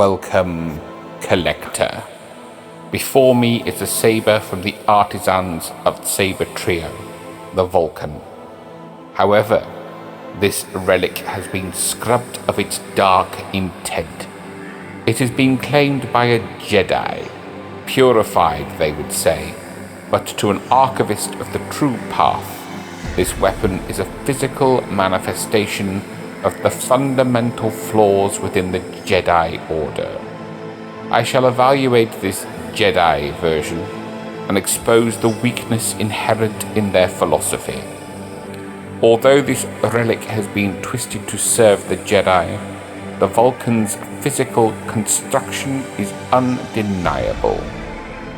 Welcome, collector. Before me is a saber from the artisans of Sabertrio, the Vahlken. However, this relic has been scrubbed of its dark intent. It has been claimed by a Jedi, purified, they would say, but to an archivist of the true path, this weapon is a physical manifestation of the fundamental flaws within the Jedi Order. I shall evaluate this Jedi version and expose the weakness inherent in their philosophy. Although this relic has been twisted to serve the Jedi, the Vahlken's physical construction is undeniable.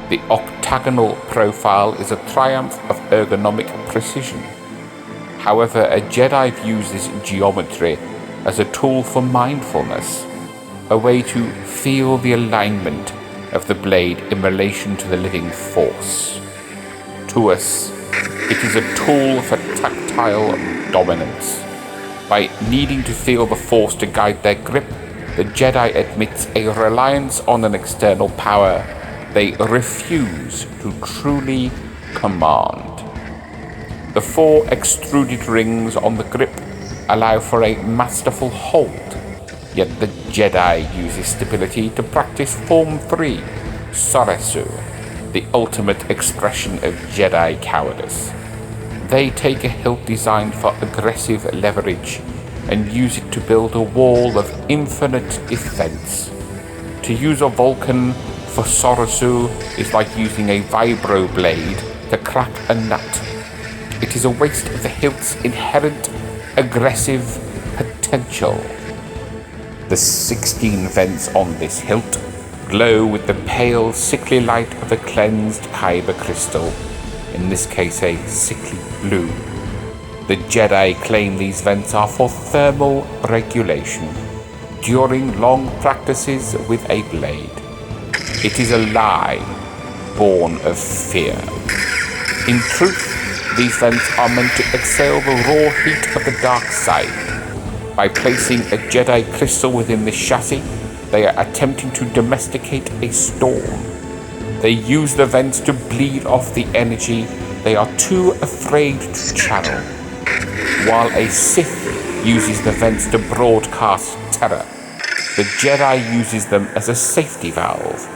The octagonal profile is a triumph of ergonomic precision. However, a Jedi views this geometry as a tool for mindfulness, a way to feel the alignment of the blade in relation to the living force. To us, it is a tool for tactile dominance. By needing to feel the force to guide their grip, the Jedi admits a reliance on an external power they refuse to truly command. The 4 extruded rings on the grip allow for a masterful hold, yet the Jedi uses stability to practice Form 3, Soresu, the ultimate expression of Jedi cowardice. They take a hilt designed for aggressive leverage and use it to build a wall of infinite defense. To use a Vahlken for Soresu is like using a vibro blade to crack a nut. It is a waste of the hilt's inherent aggressive potential. The 16 vents on this hilt glow with the pale, sickly light of a cleansed kyber crystal, in this case a sickly blue. The Jedi claim these vents are for thermal regulation during long practices with a blade. It is a lie born of fear. In truth, these vents are meant to exhale the raw heat of the dark side. By placing a Jedi crystal within this chassis, they are attempting to domesticate a storm. They use the vents to bleed off the energy they are too afraid to channel, while a Sith uses the vents to broadcast terror. The Jedi uses them as a safety valve,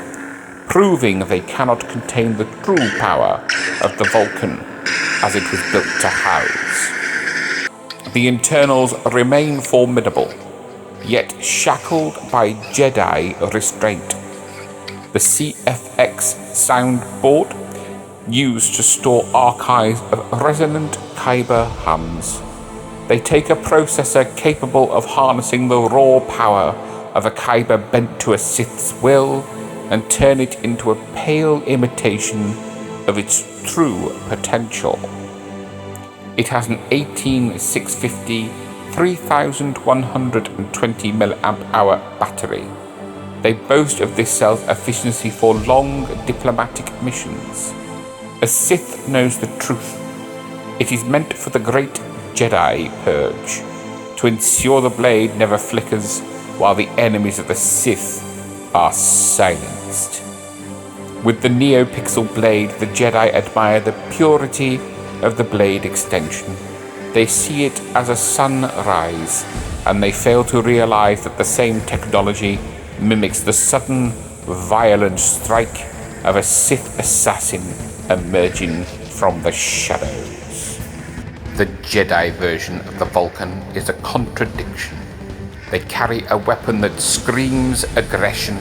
proving they cannot contain the true power of the Vahlken as it was built to house. The internals remain formidable, yet shackled by Jedi restraint. The CFX soundboard, used to store archives of resonant kyber hums. They take a processor capable of harnessing the raw power of a kyber bent to a Sith's will and turn it into a pale imitation of its true potential. It has an 18650 3120 mAh battery. They boast of this cell's efficiency for long diplomatic missions. A Sith knows the truth. It is meant for the great Jedi purge, to ensure the blade never flickers while the enemies of the Sith are silenced. With the NeoPixel blade, the Jedi admire the purity of the blade extension. They see it as a sunrise, and they fail to realize that the same technology mimics the sudden, violent strike of a Sith assassin emerging from the shadows. The Jedi version of the Vahlken is a contradiction. They carry a weapon that screams aggression,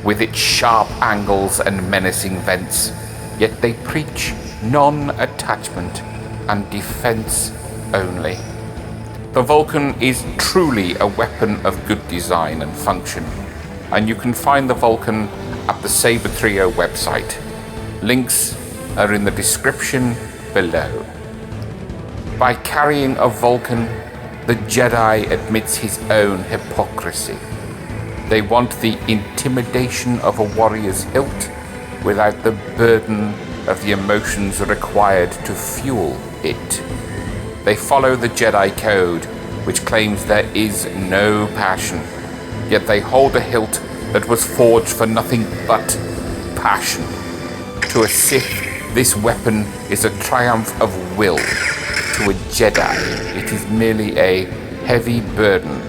with its sharp angles and menacing vents, yet they preach non-attachment and defense only. The Vahlken is truly a weapon of good design and function, and you can find the Vahlken at the Sabertrio website. Links are in the description below. By carrying a Vahlken, the Jedi admits his own hypocrisy. They want the intimidation of a warrior's hilt without the burden of the emotions required to fuel it. They follow the Jedi Code, which claims there is no passion, yet they hold a hilt that was forged for nothing but passion. To a Sith, this weapon is a triumph of will. To a Jedi, it is merely a heavy burden.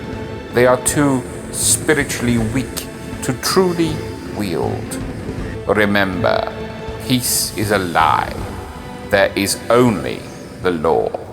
They are too spiritually weak to truly wield. Remember, peace is a lie. There is only the law.